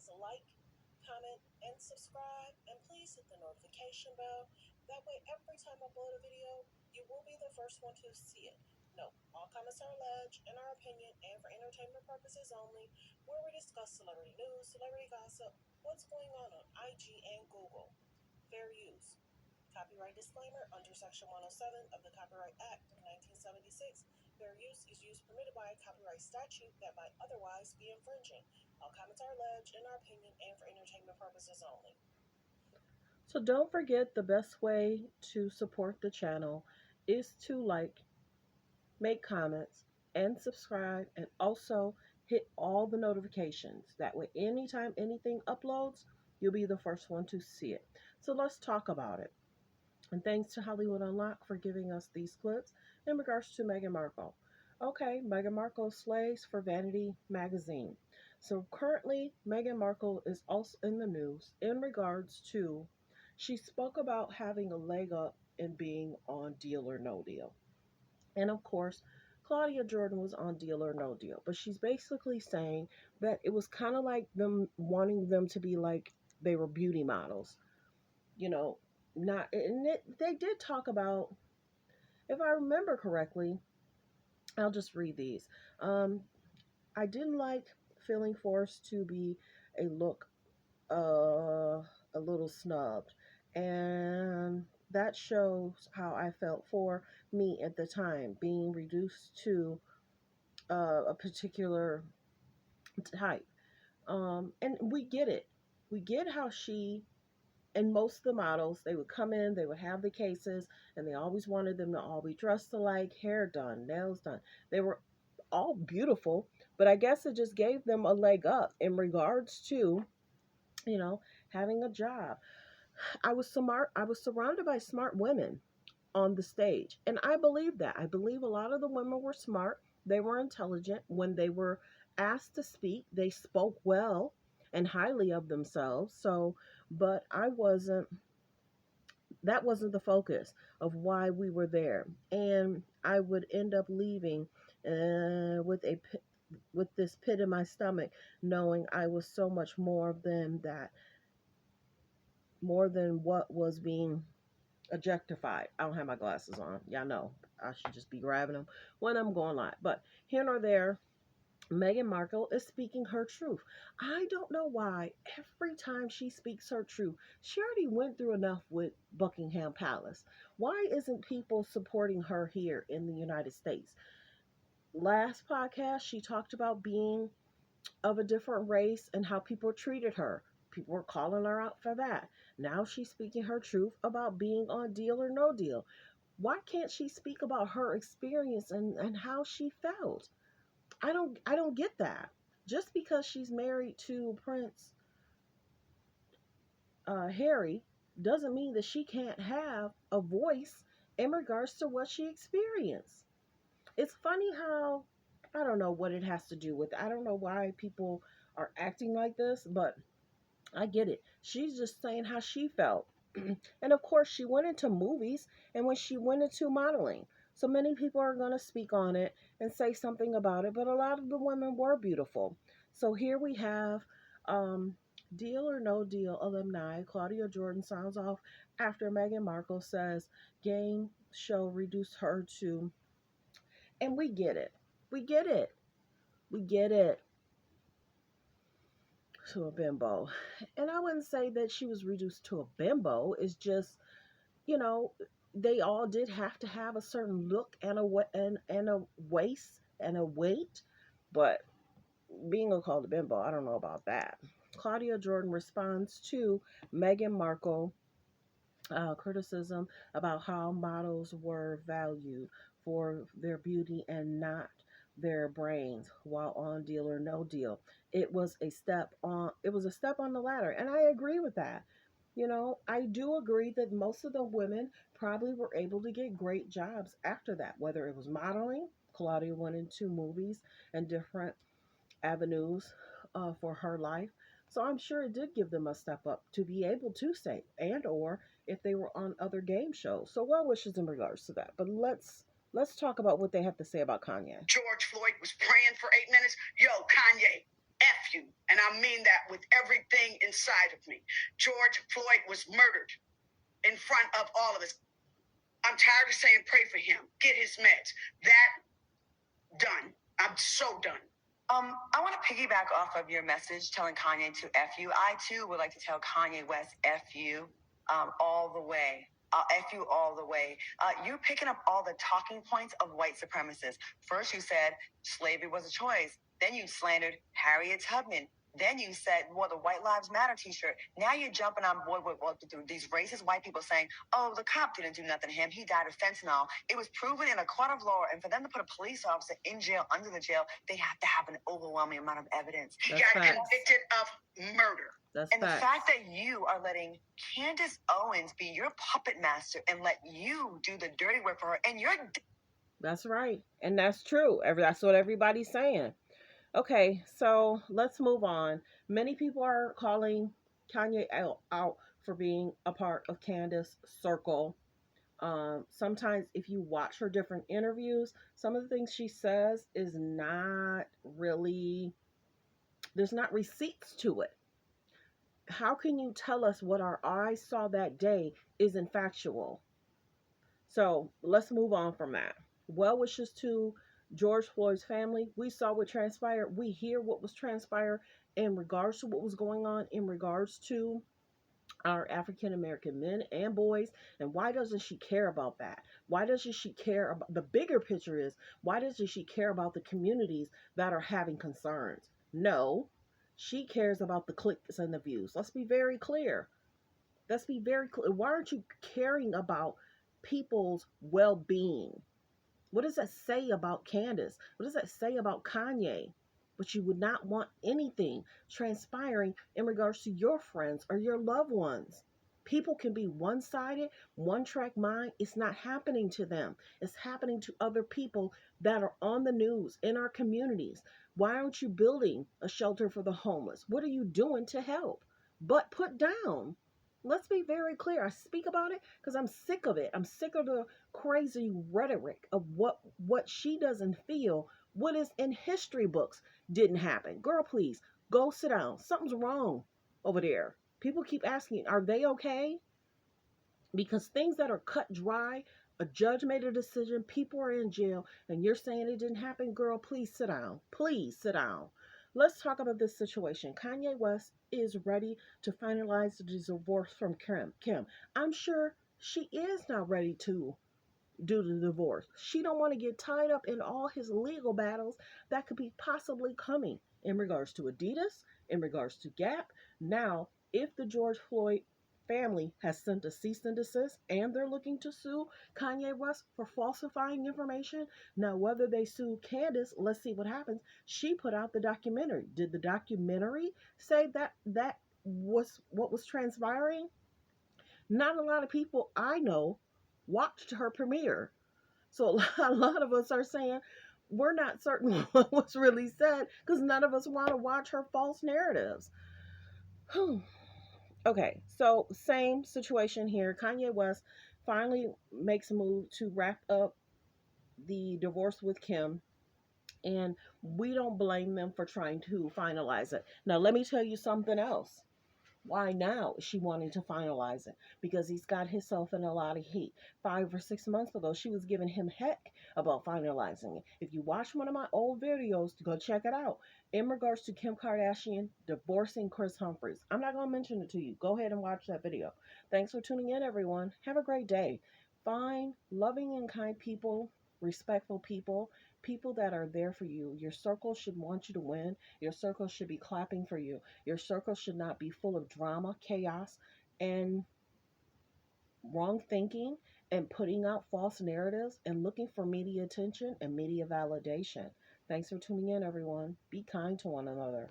us a like, comment, and subscribe. And please hit the notification bell. That way, every time I upload a video, you will be the first one to see it. No, all comments are alleged, in our opinion, and for entertainment purposes only, where we discuss celebrity news, celebrity gossip, what's going on IG and Google. Fair use. Copyright disclaimer under Section 107 of the Copyright Act of 1976. Fair use is use permitted by a copyright statute that might otherwise be infringing. All comments are alleged, in our opinion, and for entertainment purposes only. So don't forget, the best way to support the channel is to like, make comments, and subscribe, and also hit all the notifications. That way, anytime anything uploads, you'll be the first one to see it. So let's talk about it. And thanks to Hollywood Unlocked for giving us these clips in regards to Meghan Markle. Okay, Meghan Markle slays for Vanity Magazine. So currently, Meghan Markle is also in the news in regards to, she spoke about having a leg up in being on Deal or No Deal. And of course, Claudia Jordan was on Deal or No Deal. But she's basically saying that it was kind of like them wanting them to be like they were beauty models. You know, not, and they did talk about, if I remember correctly, I'll just read these. Um, I didn't like feeling forced to be a look a little snubbed. And that shows how I felt for me at the time, being reduced to a particular type. And we get it. We get how she, and most of the models, they would come in, they would have the cases, and they always wanted them to all be dressed alike, hair done, nails done. They were all beautiful, but I guess it just gave them a leg up in regards to, you know, having a job. I was surrounded by smart women on the stage, and I believe that. I believe a lot of the women were smart. They were intelligent. When they were asked to speak, they spoke well and highly of themselves. So, but I wasn't, that wasn't the focus of why we were there. And I would end up leaving with with this pit in my stomach, knowing I was so much more than that, more than what was being objectified. I don't have my glasses on. Y'all know I should just be grabbing them when I'm going live. But here nor there, Meghan Markle is speaking her truth. I don't know why every time she speaks her truth, she already went through enough with Buckingham Palace. Why isn't people supporting her here in the United States? Last podcast, she talked about being of a different race and how people treated her. People were calling her out for that. Now she's speaking her truth about being on Deal or No Deal. Why can't she speak about her experience and how she felt? I don't get that. Just because she's married to Prince Harry doesn't mean that she can't have a voice in regards to what she experienced. It's funny how, I don't know what it has to do with. I don't know why people are acting like this, but I get it. She's just saying how she felt. And of course, she went into movies and when she went into modeling. So many people are going to speak on it and say something about it, but a lot of the women were beautiful. So here we have um, Deal or No Deal alumni. Claudia Jordan sounds off after Meghan Markle says game show reduced her to, and we get it. We get it. We get it. To a bimbo. And I wouldn't say that she was reduced to a bimbo. It's just, you know, they all did have to have a certain look and and a waist and a weight. But being called a bimbo, I don't know about that. Claudia Jordan responds to Meghan Markle criticism about how models were valued for their beauty and not their brains while on Deal or No Deal. It was a step on the ladder, and I agree with that. You know, I do agree that most of the women probably were able to get great jobs after that, whether it was modeling. Claudia went into movies and different avenues for her life. So I'm sure it did give them a step up to be able to say, and or if they were on other game shows. So well wishes in regards to that. But let's talk about what they have to say about Kanye. George Floyd was praying for 8 minutes. Yo, Kanye, F you, and I mean that with everything inside of me. George Floyd was murdered in front of all of us. I'm tired of saying pray for him, get his meds. That done. I'm so done. I want to piggyback off of your message telling Kanye to F you. I too would like to tell Kanye West F you all the way. F you all the way. You're picking up all the talking points of white supremacists. First, you said slavery was a choice. Then you slandered Harriet Tubman. Then you said, well, the White Lives Matter t-shirt. Now you're jumping on board with these racist white people saying, oh, the cop didn't do nothing to him. He died of fentanyl. It was proven in a court of law, and for them to put a police officer in jail, under the jail, they have to have an overwhelming amount of evidence. He got convicted of murder. And the fact that you are letting Candace Owens be your puppet master and let you do the dirty work for her, and you're... That's right. And that's true. That's what everybody's saying. Okay, so let's move on. Many people are calling Kanye out for being a part of Candace's circle. Sometimes if you watch her different interviews, some of the things she says is not really, there's not receipts to it. How can you tell us what our eyes saw that day isn't factual? So let's move on from that. Well wishes to George Floyd's family. We saw what transpired. We hear what was transpired in regards to what was going on in regards to our African American men and boys. And why doesn't she care about that? Why doesn't she care about the bigger picture? Is why doesn't she care about the communities that are having concerns? No, she cares about the clicks and the views. Let's be very clear. Let's be very clear. Why aren't you caring about people's well-being? What does that say about Candace? What does that say about Kanye? But you would not want anything transpiring in regards to your friends or your loved ones. People can be one-sided, one-track mind. It's not happening to them. It's happening to other people that are on the news in our communities. Why aren't you building a shelter for the homeless? What are you doing to help? But put down. Let's be very clear. I speak about it because I'm sick of it. I'm sick of the crazy rhetoric of what she doesn't feel, what is in history books didn't happen. Girl, please go sit down. Something's wrong over there. People keep asking, are they okay? Because things that are cut dry, a judge made a decision, people are in jail, and you're saying it didn't happen. Girl, please sit down. Please sit down. Let's talk about this situation. Kanye West is ready to finalize the divorce from Kim. I'm sure she is not ready to do the divorce. She don't want to get tied up in all his legal battles that could be possibly coming in regards to Adidas, in regards to Gap. Now, if the George Floyd family has sent a cease and desist and they're looking to sue Kanye West for falsifying information, now whether they sue Candace, let's see what happens. She put out the documentary. Did the documentary say that was what was transpiring? Not a lot of people I know watched her premiere. So a lot of us are saying we're not certain what was really said because none of us want to watch her false narratives. Okay, so same situation here. Kanye West finally makes a move to wrap up the divorce with Kim, and we don't blame them for trying to finalize it. Now, let me tell you something else. Why now is she wanting to finalize it? Because he's got himself in a lot of heat. 5 or 6 months ago, she was giving him heck about finalizing it. If you watch one of my old videos, go check it out. In regards to Kim Kardashian divorcing Chris Humphries. I'm not going to mention it to you. Go ahead and watch that video. Thanks for tuning in, everyone. Have a great day. Find loving and kind people, respectful people, people that are there for you. Your circle should want you to win. Your circle should be clapping for you. Your circle should not be full of drama, chaos, and wrong thinking and putting out false narratives and looking for media attention and media validation. Thanks for tuning in, everyone. Be kind to one another.